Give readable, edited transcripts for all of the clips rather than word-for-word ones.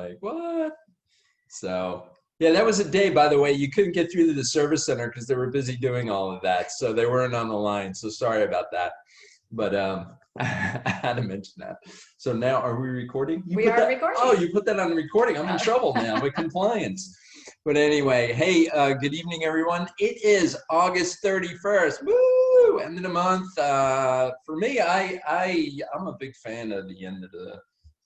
like, what? So yeah, that was a day, by the way, you couldn't get through to the service center because they were busy doing all of that. So they weren't on the line. So sorry about that. But I had to mention that. So now, are we recording? We are recording. Oh, you put that on recording. I'm in trouble now with compliance. But anyway, hey, good evening, everyone. It is August 31st. Woo! End of the month. For me, I'm a big fan of the end of the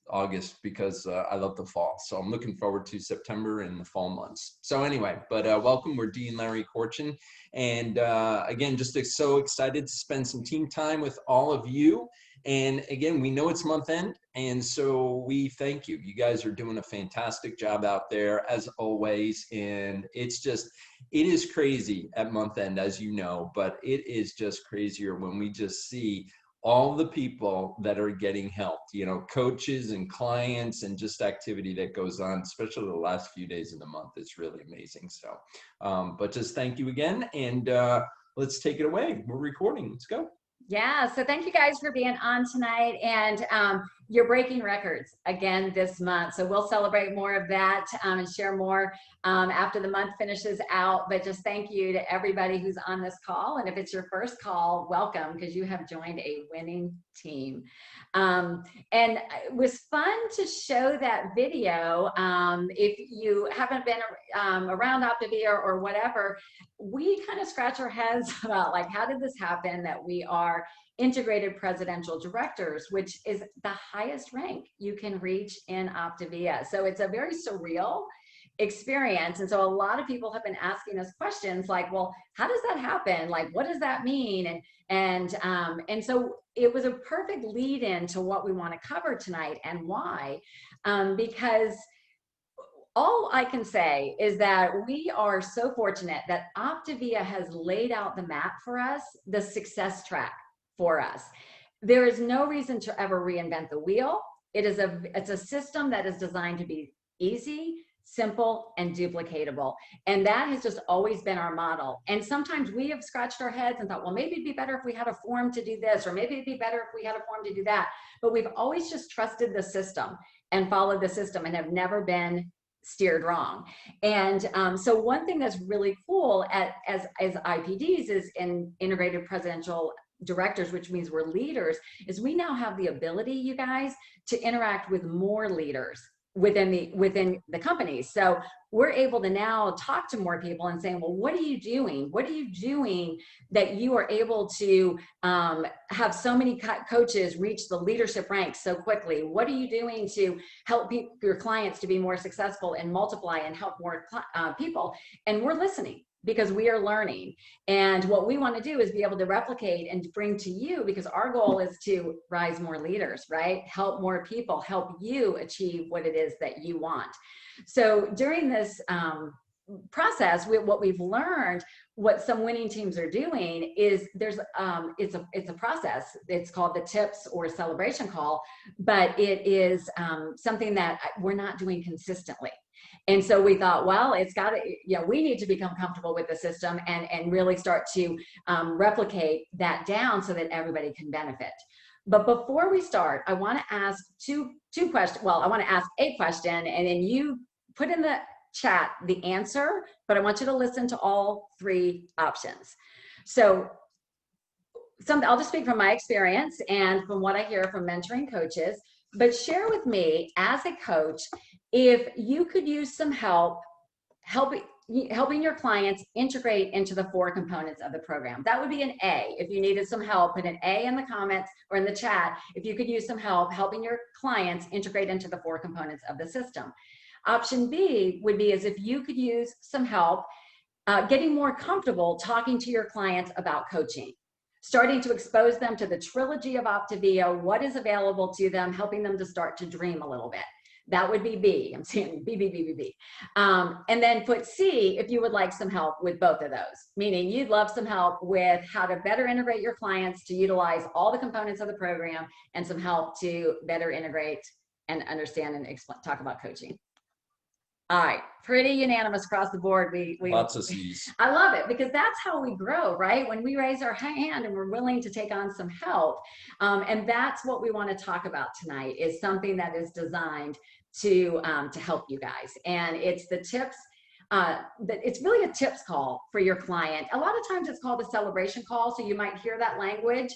August because I love the fall. So I'm looking forward to September and the fall months. So anyway, but welcome. We're Dee and Larry Corchin. And again, just so excited to spend some team time with all of you. And again, we know it's month end. And so we thank you. You guys are doing a fantastic job out there as always. And it is crazy at month end, as you know, but it is just crazier when we just see all the people that are getting helped, you know, coaches and clients and just activity that goes on, especially the last few days of the month. It's really amazing. So, but just thank you again. And let's take it away. We're recording. Let's go. Yeah, so thank you guys for being on tonight, and you're breaking records again this month. So we'll celebrate more of that and share more after the month finishes out. But just thank you to everybody who's on this call. And if it's your first call, welcome, because you have joined a winning team. And it was fun to show that video. If you haven't been around Optavia or whatever, we kind of scratch our heads about like, how did this happen that we are integrated presidential directors, which is the highest rank you can reach in Optavia. So it's a very surreal experience. And so a lot of people have been asking us questions like, well, how does that happen? Like, what does that mean? And so it was a perfect lead in to what we want to cover tonight and why, because all I can say is that we are so fortunate that Optavia has laid out the map for us, the success track for us. There is no reason to ever reinvent the wheel. It's a system that is designed to be easy, simple, and duplicatable. And that has just always been our model. And sometimes we have scratched our heads and thought, well, maybe it'd be better if we had a form to do this, or maybe it'd be better if we had a form to do that. But we've always just trusted the system and followed the system and have never been steered wrong. And so one thing that's really cool as IPDs is in integrated presidential directors, which means we're leaders, is we now have the ability, you guys, to interact with more leaders within the companies. So we're able to now talk to more people and saying, well, what are you doing? What are you doing that you are able to have so many coaches reach the leadership ranks so quickly? What are you doing to help your clients to be more successful and multiply and help more people? And we're listening, because we are learning. And what we want to do is be able to replicate and bring to you, because our goal is to rise more leaders, right? Help more people, help you achieve what it is that you want. So during this process, what we've learned, what some winning teams are doing is it's a process. It's called the tips or celebration call, but it is something that we're not doing consistently. And so we thought, well, it's got to, we need to become comfortable with the system and really start to replicate that down so that everybody can benefit. But before we start, I want to ask two questions. Well, I want to ask a question, and then you put in the chat the answer, but I want you to listen to all three options. So I'll just speak from my experience and from what I hear from mentoring coaches, but share with me as a coach, if you could use some helping your clients integrate into the 4 components of the program. That would be an A. If you needed some help, put an A in the comments or in the chat if you could use some help helping your clients integrate into the 4 components of the system. Option B would be as if you could use some help getting more comfortable talking to your clients about coaching, starting to expose them to the trilogy of Optavia, what is available to them, helping them to start to dream a little bit. That would be B. I'm saying B, B, B, B, B. And then put C if you would like some help with both of those, meaning you'd love some help with how to better integrate your clients to utilize all the components of the program, and some help to better integrate and understand and talk about coaching. All right, pretty unanimous across the board. We Lots of C's. I love it, because that's how we grow, right? When we raise our hand and we're willing to take on some help. And that's what we want to talk about tonight, is something that is designed to help you guys. And it's the tips. It's really a tips call for your client. A lot of times it's called a celebration call, so you might hear that language.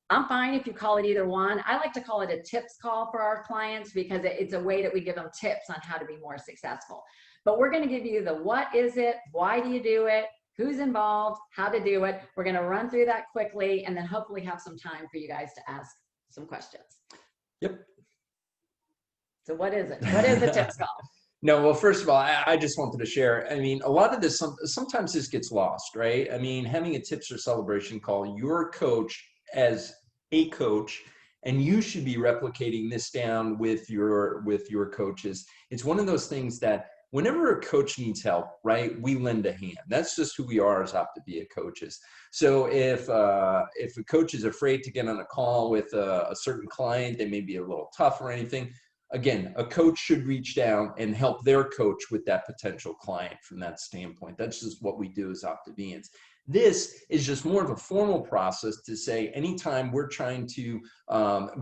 I'm fine if you call it either one. I like to call it a tips call for our clients because it's a way that we give them tips on how to be more successful. But we're going to give you the what is it, why do you do it, who's involved, how to do it. We're going to run through that quickly and then hopefully have some time for you guys to ask some questions. Yep. So what is it? What is the tips call? No, well, first of all, I just wanted to share. I mean, a lot of this, sometimes this gets lost, right? I mean, having a tips or celebration call, your coach as a coach, and you should be replicating this down with your coaches. It's one of those things that whenever a coach needs help, right, we lend a hand. That's just who we are as Optavia coaches. So if a coach is afraid to get on a call with a certain client, they may be a little tough or anything. Again, a coach should reach down and help their coach with that potential client from that standpoint. That's just what we do as Optavians. This is just more of a formal process to say anytime we're trying to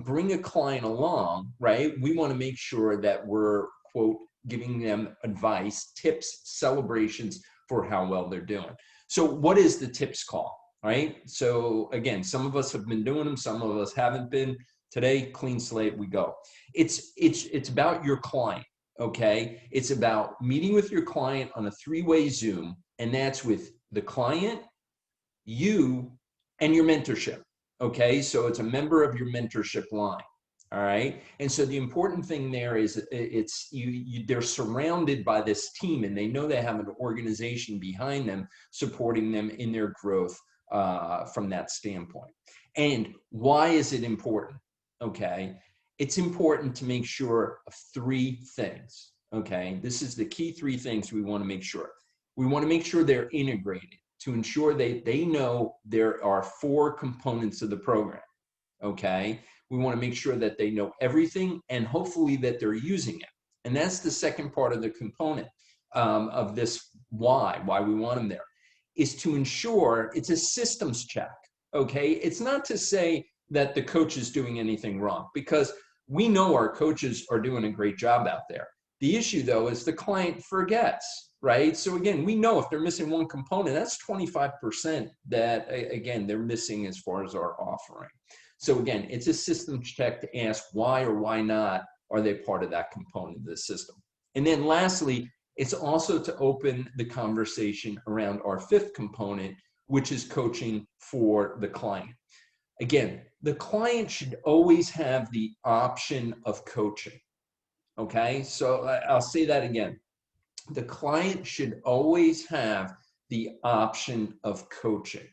bring a client along, right, we want to make sure that we're, quote, giving them advice, tips, celebrations for how well they're doing. So what is the tips call, right? So again, some of us have been doing them, some of us haven't been. Today, clean slate, we go. It's about your client, okay? It's about meeting with your client on a 3-way Zoom, and that's with the client, you, and your mentorship, okay? So it's a member of your mentorship line, all right? And so the important thing there is they're surrounded by this team, and they know they have an organization behind them supporting them in their growth from that standpoint. And why is it important? Okay, it's important to make sure of 3 things. Okay, this is the key 3 things we want to make sure. We want to make sure they're integrated to ensure they know there are 4 components of the program. Okay, we want to make sure that they know everything and hopefully that they're using it. And that's the second part of the component of this why we want them there, is to ensure it's a systems check. Okay, it's not to say that the coach is doing anything wrong, because we know our coaches are doing a great job out there. The issue though is the client forgets, right? So again, we know if they're missing one component, that's 25% that again, they're missing as far as our offering. So again, it's a systems check to ask why or why not are they part of that component of the system. And then lastly, it's also to open the conversation around our 5th component, which is coaching for the client. Again, the client should always have the option of coaching. Okay, so I'll say that again. The client should always have the option of coaching.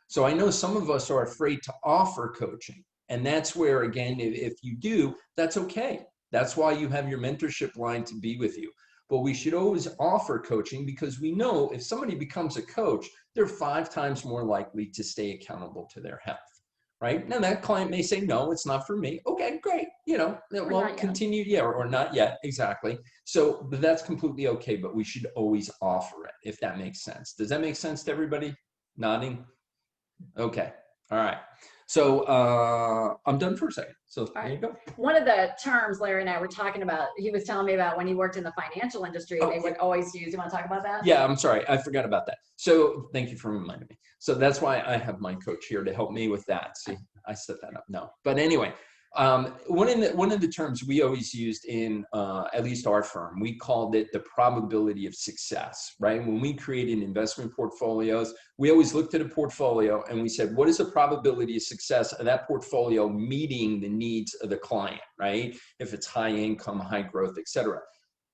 So I know some of us are afraid to offer coaching. And that's where, again, if you do, that's okay. That's why you have your mentorship line to be with you. But we should always offer coaching, because we know if somebody becomes a coach, they're 5 times more likely to stay accountable to their health. Right? Now that client may say, no, it's not for me. Okay, great. You know, we'll continue. Yeah, or not yet. Exactly. So but that's completely okay, but we should always offer it, if that makes sense. Does that make sense to everybody? Nodding? Okay. All right. So I'm done for a second. So there you go. One of the terms Larry and I were talking about, he was telling me about when he worked in the financial industry, they would always use, you want to talk about that? Yeah, I'm sorry. I forgot about that. So thank you for reminding me. So that's why I have my coach here to help me with that. See, I set that up. No, but anyway, one of the terms we always used in at least our firm, we called it the probability of success, right? When we created investment portfolios, we always looked at a portfolio and we said, what is the probability of success of that portfolio meeting the needs of the client, right? If it's high income, high growth, et cetera.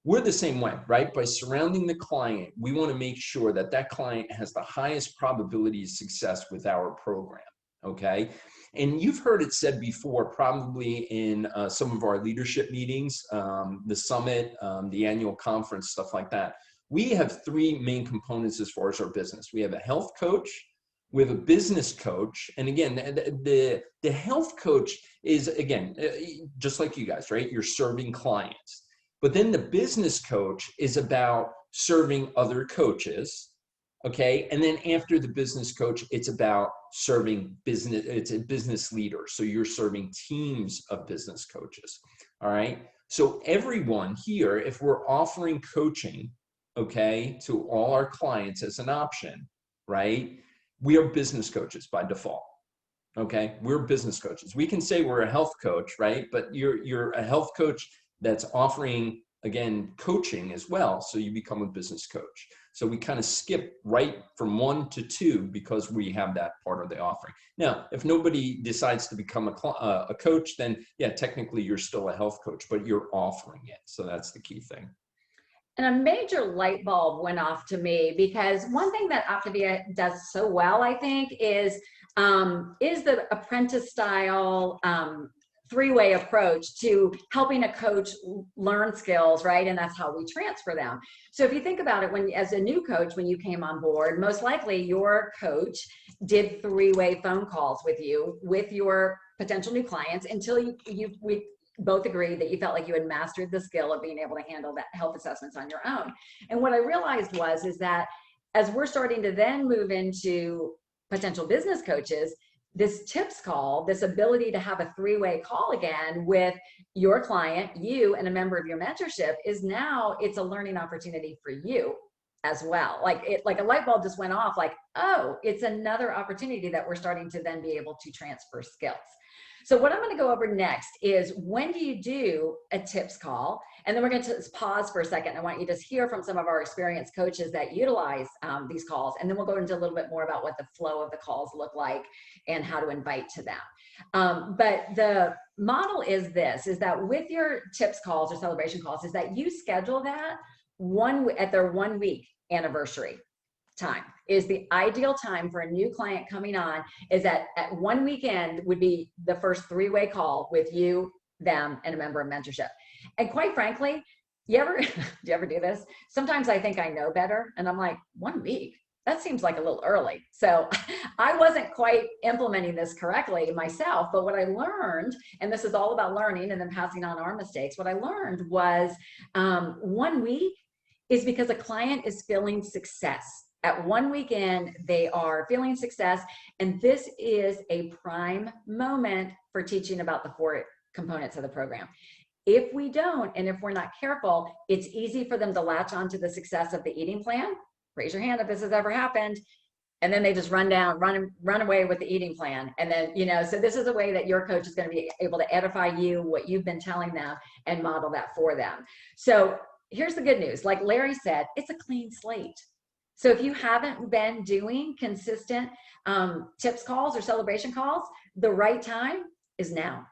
We're the same way, right? By surrounding the client, we want to make sure that that client has the highest probability of success with our program, okay? And you've heard it said before, probably in some of our leadership meetings, the summit, the annual conference, stuff like that. We have 3 main components as far as our business. We have a health coach, we have a business coach, and again, the health coach is, again, just like you guys, right? You're serving clients. But then the business coach is about serving other coaches, okay? And then after the business coach, it's about serving business, it's a business leader. So you're serving teams of business coaches, all right? So everyone here, if we're offering coaching, okay, to all our clients as an option, right? We are business coaches by default. Okay, we're business coaches. We can say we're a health coach, right? But you're a health coach that's offering, again, coaching as well. So you become a business coach. So we kind of skip right from 1 to 2 because we have that part of the offering. Now, if nobody decides to become a coach, then yeah, technically you're still a health coach, but you're offering it. So that's the key thing. And a major light bulb went off to me, because one thing that Optavia does so well, I think, is the Apprentice Style three-way approach to helping a coach learn skills, right? And that's how we transfer them. So if you think about it, when as a new coach, when you came on board, most likely your coach did three-way phone calls with you, with your potential new clients, until we both agreed that you felt like you had mastered the skill of being able to handle that health assessments on your own. And what I realized is that as we're starting to then move into potential business coaches, this tips call, this ability to have a three-way call again with your client, you, and a member of your mentorship, is now, it's a learning opportunity for you as well. Like a light bulb just went off, like, oh, it's another opportunity that we're starting to then be able to transfer skills. So what I'm going to go over next is, when do you do a tips call? And then we're going to pause for a second. I want you to just hear from some of our experienced coaches that utilize these calls. And then we'll go into a little bit more about what the flow of the calls look like and how to invite to them. But the model is this, is that with your tips calls or celebration calls, is that you schedule that at their 1 week anniversary time is the ideal time for a new client coming on. Is that at 1 weekend would be the first three-way call with you, them, and a member of mentorship. And quite frankly, do you ever do this? Sometimes I think I know better, and I'm like, 1 week? That seems like a little early. So I wasn't quite implementing this correctly myself, but what I learned, and this is all about learning and then passing on our mistakes, what I learned was 1 week is because a client is feeling success. At 1 weekend, they are feeling success, and this is a prime moment for teaching about the 4 components of the program. If we don't, and if we're not careful, it's easy for them to latch onto the success of the eating plan. Raise your hand if this has ever happened. And then they just run away with the eating plan. And then, so this is a way that your coach is going to be able to edify you, what you've been telling them, and model that for them. So here's the good news. Like Larry said, it's a clean slate. So if you haven't been doing consistent tips calls or celebration calls, the right time is now.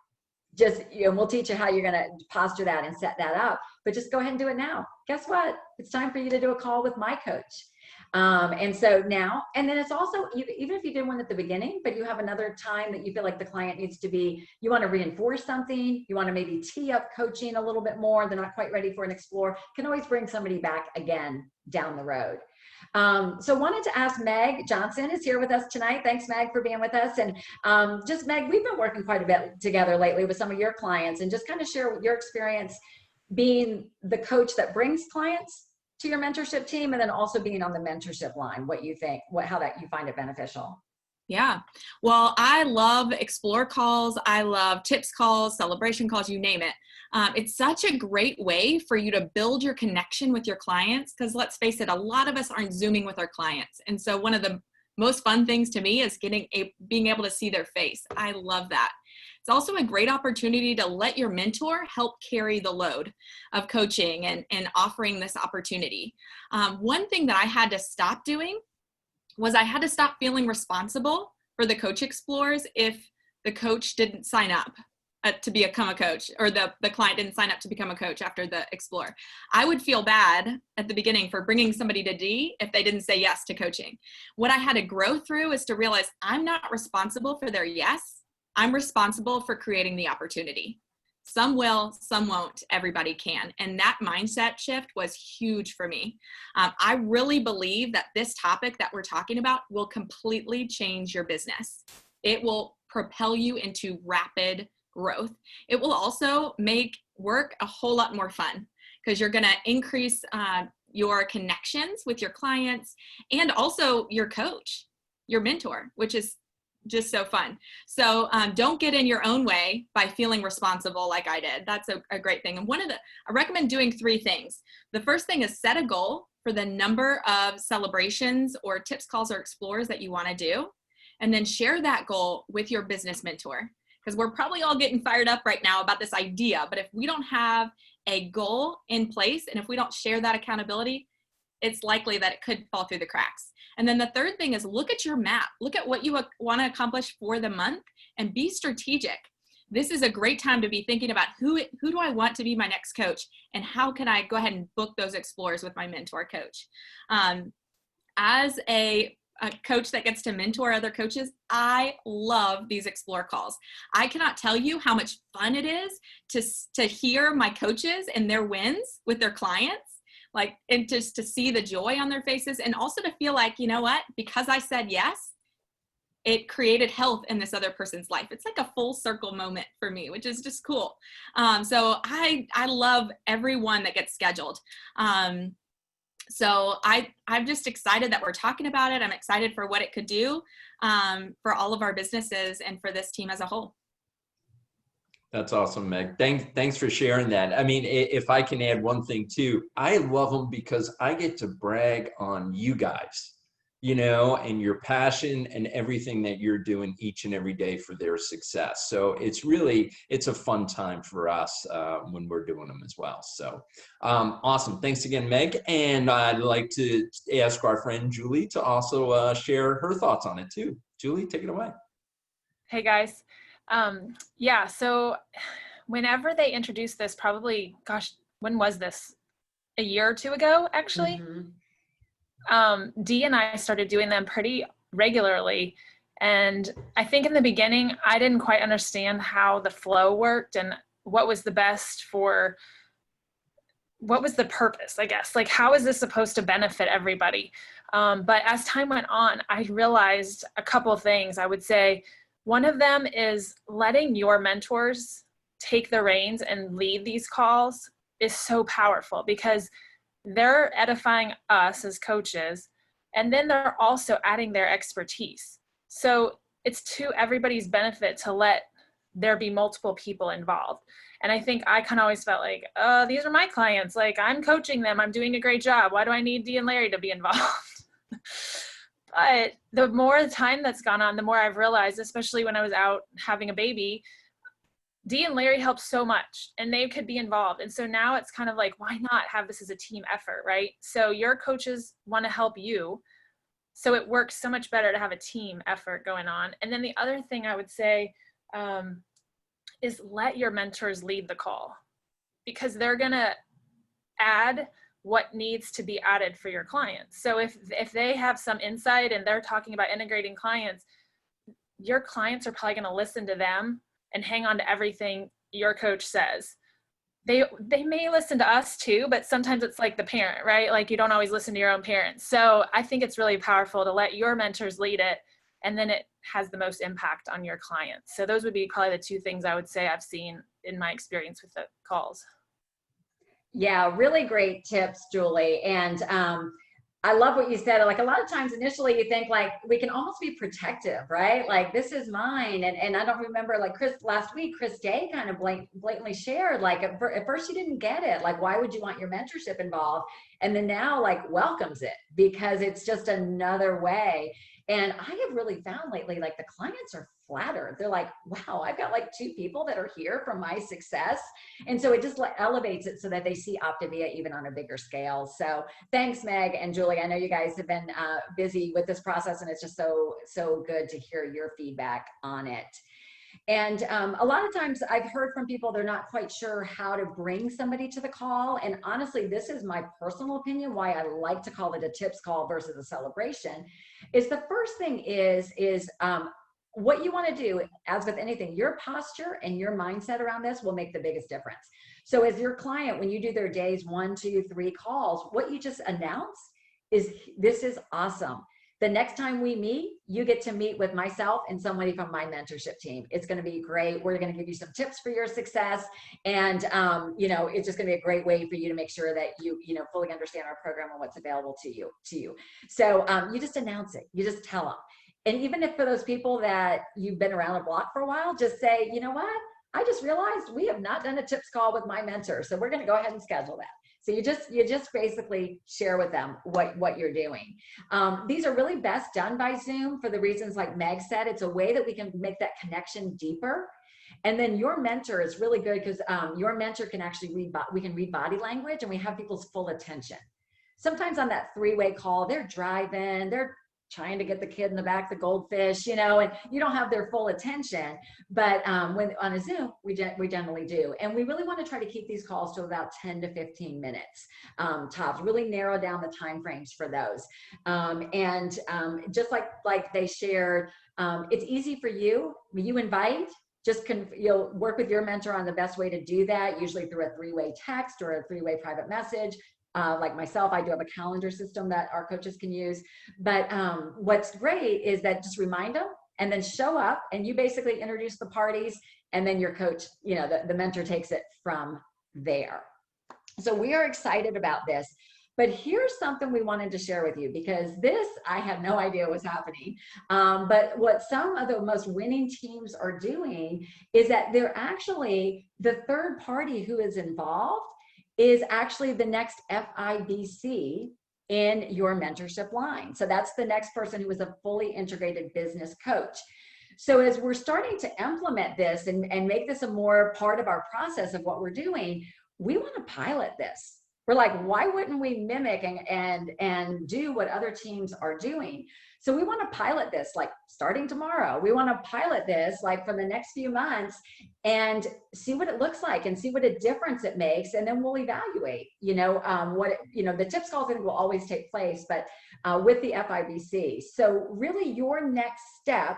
Just, we'll teach you how you're going to posture that and set that up, but just go ahead and do it now. Guess what? It's time for you to do a call with my coach. And so now, and then it's also, even if you did one at the beginning, but you have another time that you feel like the client needs to be, you want to reinforce something, you want to maybe tee up coaching a little bit more, they're not quite ready for an explore, can always bring somebody back again down the road. So wanted to ask Meg Johnson is here with us tonight. Thanks, Meg, for being with us. And just Meg, we've been working quite a bit together lately with some of your clients, and just kind of share your experience being the coach that brings clients to your mentorship team, and then also being on the mentorship line, what you think, how that you find it beneficial. Yeah. Well, I love explore calls. I love tips calls, celebration calls, you name it. It's such a great way for you to build your connection with your clients, because let's face it, a lot of us aren't Zooming with our clients. And so one of the most fun things to me is being able to see their face. I love that. It's also a great opportunity to let your mentor help carry the load of coaching and offering this opportunity. One thing that I had to stop doing was I had to stop feeling responsible for the coach explores if the coach didn't sign up to become a coach, or the client didn't sign up to become a coach after the explore. I would feel bad at the beginning for bringing somebody to D if they didn't say yes to coaching. What I had to grow through is to realize I'm not responsible for their yes. I'm responsible for creating the opportunity. Some will, some won't, everybody can. And that mindset shift was huge for me. I really believe that this topic that we're talking about will completely change your business. It will propel you into rapid growth. It will also make work a whole lot more fun, because you're going to increase your connections with your clients and also your coach, your mentor, which is just so fun. So don't get in your own way by feeling responsible like I did. That's a great thing. And I recommend doing 3 things. The first thing is set a goal for the number of celebrations or tips, calls, or explores that you want to do. And then share that goal with your business mentor. Because we're probably all getting fired up right now about this idea. But if we don't have a goal in place, and if we don't share that accountability, it's likely that it could fall through the cracks. And then the third thing is look at your map. Look at what you want to accomplish for the month and be strategic. This is a great time to be thinking about who do I want to be my next coach, and how can I go ahead and book those explores with my mentor coach. As a coach that gets to mentor other coaches, I love these explore calls. I cannot tell you how much fun it is to hear my coaches and their wins with their clients. Like, and just to see the joy on their faces, and also to feel like, you know what, because I said yes, it created health in this other person's life. It's like a full circle moment for me, which is just cool. So I love everyone that gets scheduled. So I'm just excited that we're talking about it. I'm excited for what it could do for all of our businesses and for this team as a whole. That's awesome, Meg. Thanks for sharing that. I mean, if I can add one thing too, I love them because I get to brag on you guys, you know, and your passion and everything that you're doing each and every day for their success. So it's a fun time for us when we're doing them as well. So awesome. Thanks again, Meg. And I'd like to ask our friend Julie to also share her thoughts on it too. Julie, take it away. Hey guys. Yeah, so whenever they introduced this, probably, gosh, when was this? A year or 2 ago, actually. Dee and I started doing them pretty regularly. And I think in the beginning, I didn't quite understand how the flow worked and what was the purpose, I guess. Like, how is this supposed to benefit everybody? But as time went on, I realized a couple of things. I would say, one of them is letting your mentors take the reins and lead these calls is so powerful, because they're edifying us as coaches, and then they're also adding their expertise. So it's to everybody's benefit to let there be multiple people involved. And I think I kind of always felt like, these are my clients. Like, I'm coaching them. I'm doing a great job. Why do I need Dee and Larry to be involved? But the more time that's gone on, the more I've realized, especially when I was out having a baby, Dee and Larry helped so much, and they could be involved. And so now it's kind of like, why not have this as a team effort, right? So your coaches want to help you. So it works so much better to have a team effort going on. And then the other thing I would say is let your mentors lead the call, because they're going to add what needs to be added for your clients. So if they have some insight and they're talking about integrating clients, your clients are probably going to listen to them and hang on to everything your coach says. They may listen to us too, but sometimes it's like the parent, right? Like, you don't always listen to your own parents. So I think it's really powerful to let your mentors lead it, and then it has the most impact on your clients. So those would be probably the 2 things I would say I've seen in my experience with the calls. Yeah, really great tips, Julie. And I love what you said. Like, a lot of times initially you think like we can almost be protective, right? Like, this is mine. And I don't remember, like last week, Chris Day kind of blatantly shared, like at first you didn't get it. Like, why would you want your mentorship involved? And then now, like, welcomes it because it's just another way. And I have really found lately, like, the clients are flattered. They're like, wow, I've got like 2 people that are here from my success. And so it just like elevates it so that they see Optavia even on a bigger scale. So thanks, Meg and Julie. I know you guys have been busy with this process, and it's just so good to hear your feedback on it. And a lot of times I've heard from people, they're not quite sure how to bring somebody to the call. And honestly, this is my personal opinion, why I like to call it a tips call versus a celebration, is the first thing is what you want to do, as with anything, your posture and your mindset around this will make the biggest difference. So as your client, when you do their days 1, 2, 3 calls, what you just announced is, this is awesome. The next time we meet, you get to meet with myself and somebody from my mentorship team. It's going to be great. We're going to give you some tips for your success. And, you know, it's just going to be a great way for you to make sure that you fully understand our program and what's available to you. So you just announce it. You just tell them. And even if for those people that you've been around the block for a while, just say, you know what? I just realized we have not done a tips call with my mentor. So we're going to go ahead and schedule that. So you just basically share with them what you're doing. These are really best done by Zoom for the reasons like Meg said. It's a way that we can make that connection deeper. And then your mentor is really good because your mentor can actually we can read body language, and we have people's full attention. Sometimes on that three-way call, they're driving, they're trying to get the kid in the back, the goldfish, you know, and you don't have their full attention. But when on a Zoom, we generally do. And we really want to try to keep these calls to about 10 to 15 minutes tops, really narrow down the time frames for those. Just like they shared, it's easy for you. You invite, you'll work with your mentor on the best way to do that, usually through a three-way text or a three-way private message. Like myself, I do have a calendar system that our coaches can use. But what's great is that just remind them and then show up, and you basically introduce the parties, and then your coach, you know, the mentor takes it from there. So we are excited about this. But here's something we wanted to share with you, because this, I had no idea was happening. But what some of the most winning teams are doing is that they're actually, the third party who is involved is actually the next FIBC in your mentorship line. So that's the next person who is a fully integrated business coach. So as we're starting to implement this and make this a more part of our process of what we're doing, we want to pilot this. We're like, why wouldn't we mimic and do what other teams are doing? So we want to pilot this like starting tomorrow. We want to pilot this like for the next few months and see what it looks like and see what a difference it makes. And then we'll evaluate, the tips calls I think will always take place, but with the FIBC. So really your next step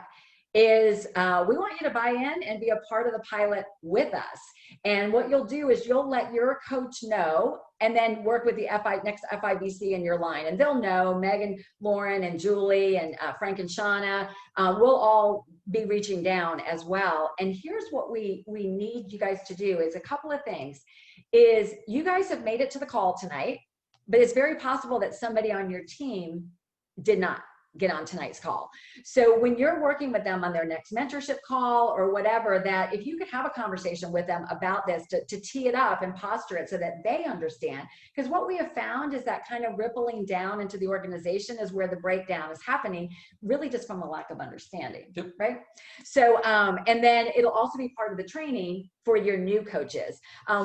is we want you to buy in and be a part of the pilot with us. And what you'll do is you'll let your coach know and then work with the next FIBC in your line. And they'll know, Megan, Lauren, and Julie, and Frank and Shauna, we'll all be reaching down as well. And here's what we need you guys to do is a couple of things. Is you guys have made it to the call tonight, but it's very possible that somebody on your team did not get on tonight's call. So when you're working with them on their next mentorship call or whatever, that if you could have a conversation with them about this to tee it up and posture it so that they understand, because what we have found is that kind of rippling down into the organization is where the breakdown is happening, really just from a lack of understanding, yep. Right? So, and then it'll also be part of the training for your new coaches.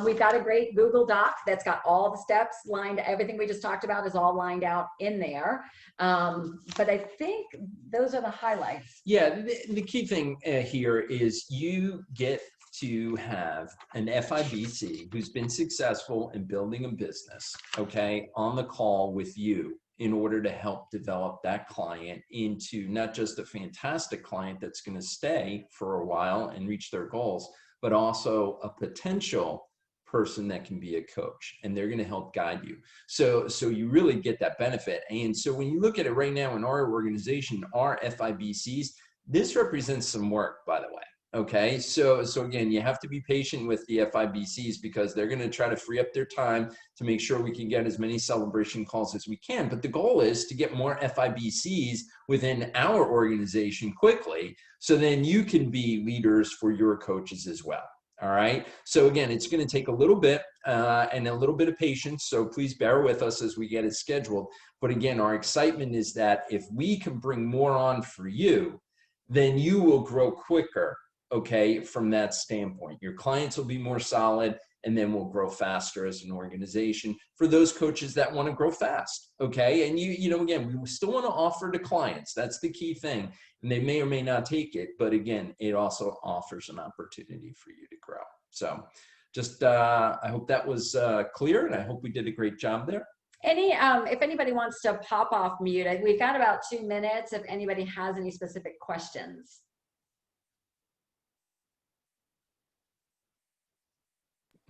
We've got a great Google Doc that's got all the steps lined, everything we just talked about is all lined out in there. But I think those are the highlights. Yeah, the key thing here is you get to have an FIBC who's been successful in building a business, okay, on the call with you in order to help develop that client into not just a fantastic client that's going to stay for a while and reach their goals, but also a potential person that can be a coach, and they're going to help guide you. So you really get that benefit. And so when you look at it right now in our organization, our FIBCs, this represents some work, by the way. Okay, so again, you have to be patient with the FIBCs because they're going to try to free up their time to make sure we can get as many celebration calls as we can. But the goal is to get more FIBCs within our organization quickly, so then you can be leaders for your coaches as well. All right. So again, it's going to take a little bit and a little bit of patience. So please bear with us as we get it scheduled. But again, our excitement is that if we can bring more on for you, then you will grow quicker. Okay, from that standpoint, your clients will be more solid, and then we'll grow faster as an organization for those coaches that want to grow fast. Okay, and again, we still want to offer to clients. That's the key thing, and they may or may not take it, but again, it also offers an opportunity for you to grow. So, just I hope that was clear, and I hope we did a great job there. If anybody wants to pop off mute, we've got about 2 minutes. If anybody has any specific questions.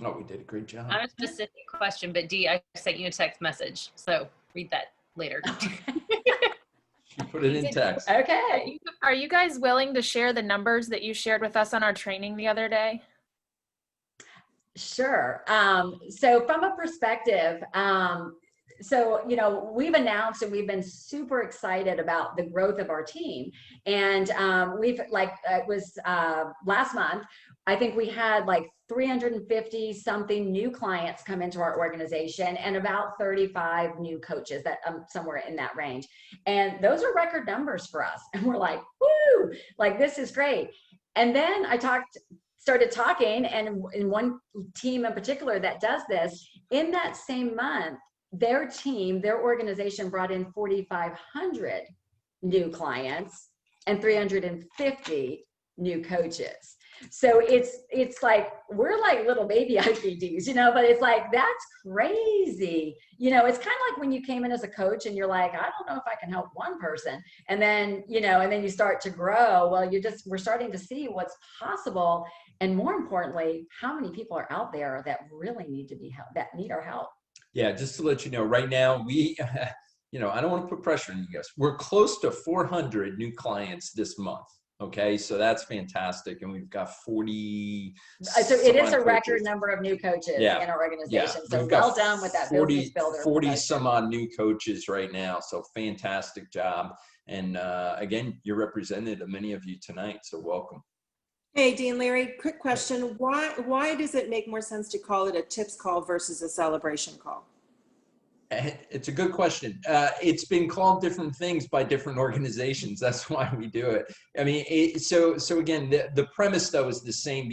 Oh, we did a great job. I have a specific question, but Dee, I sent you a text message, so read that later. She put it in text. Okay. Are you guys willing to share the numbers that you shared with us on our training the other day? Sure. So from a perspective, so, you know, we've announced and we've been super excited about the growth of our team. And we've like, it was last month, I think we had like 350 something new clients come into our organization and about 35 new coaches, that somewhere in that range. And those are record numbers for us. And we're like, woo, like this is great. And then I started talking, and in one team in particular that does this, in that same month, their team, their organization brought in 4,500 new clients and 350 new coaches. So it's like, we're like little baby IPDs, you know, but it's like, that's crazy. You know, it's kind of like when you came in as a coach and you're like, I don't know if I can help one person. And then, you know, and then you start to grow. Well, we're starting to see what's possible. And more importantly, how many people are out there that really need to be helped, that need our help. Yeah, just to let you know, right now we, you know, I don't want to put pressure on you guys. We're close to 400 new clients this month. Okay, so that's fantastic, and we've got 40. So it is a record number of new coaches in our organization. Yeah. So well done with that 40, business builder. 40 some odd new coaches right now. So fantastic job. And again, you're representative of many of you tonight. So welcome. Hey, Dean, Larry, quick question. Why does it make more sense to call it a tips call versus a celebration call? It's a good question. It's been called different things by different organizations. That's why we do it. I mean, so again, the premise though is the same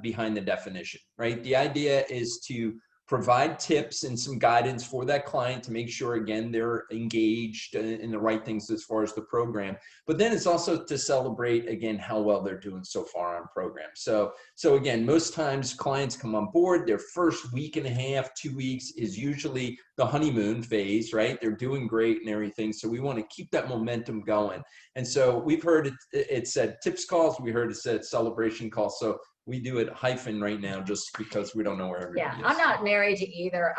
behind the definition, right? The idea is to provide tips and some guidance for that client to make sure, again, they're engaged in the right things as far as the program. But then it's also to celebrate, again, how well they're doing so far on program. So again, most times clients come on board, their first week and a half, 2 weeks is usually the honeymoon phase, right? They're doing great and everything. So we want to keep that momentum going. And so we've heard it said tips calls. We heard it said celebration calls. So we do it hyphen right now just because we don't know where everybody is. I'm not married to either.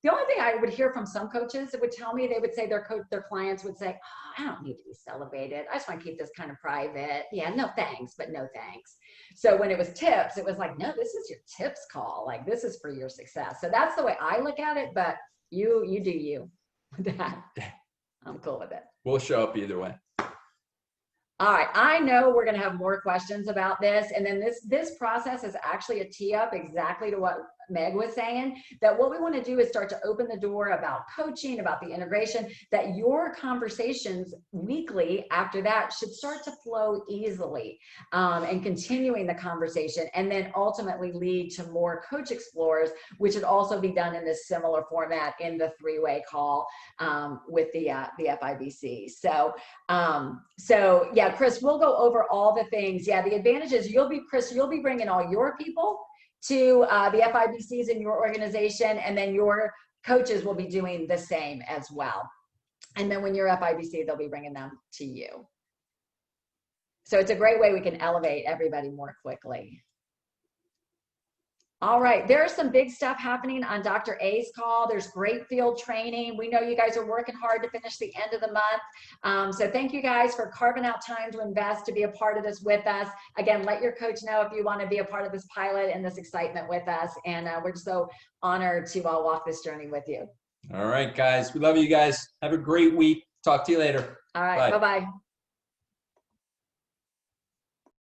The only thing I would hear from some coaches that would tell me, they would say their clients would say, oh, I don't need to be celebrated. I just want to keep this kind of private. Yeah, no thanks, but no thanks. So when it was tips, it was like, no, this is your tips call. Like, this is for your success. So that's the way I look at it, but you do you with that. I'm cool with it. We'll show up either way. All right, I know we're going to have more questions about this, and then this process is actually a tee up exactly to what Meg was saying, that what we want to do is start to open the door about coaching, about the integration, that your conversations weekly after that should start to flow easily, and continuing the conversation, and then ultimately lead to more coach explorers, which would also be done in this similar format in the three-way call with the FIBC. So yeah, Chris, we'll go over all the things. Yeah, the advantage is you'll be bringing all your people to the FIBCs in your organization, and then your coaches will be doing the same as well. And then when you're FIBC, they'll be bringing them to you. So it's a great way we can elevate everybody more quickly. All right, there's some big stuff happening on Dr. A's call. There's great field training. We know you guys are working hard to finish the end of the month. So thank you guys for carving out time to invest, to be a part of this with us. Again, let your coach know if you want to be a part of this pilot and this excitement with us. And we're just so honored to walk this journey with you. All right, guys. We love you guys. Have a great week. Talk to you later. All right, bye-bye.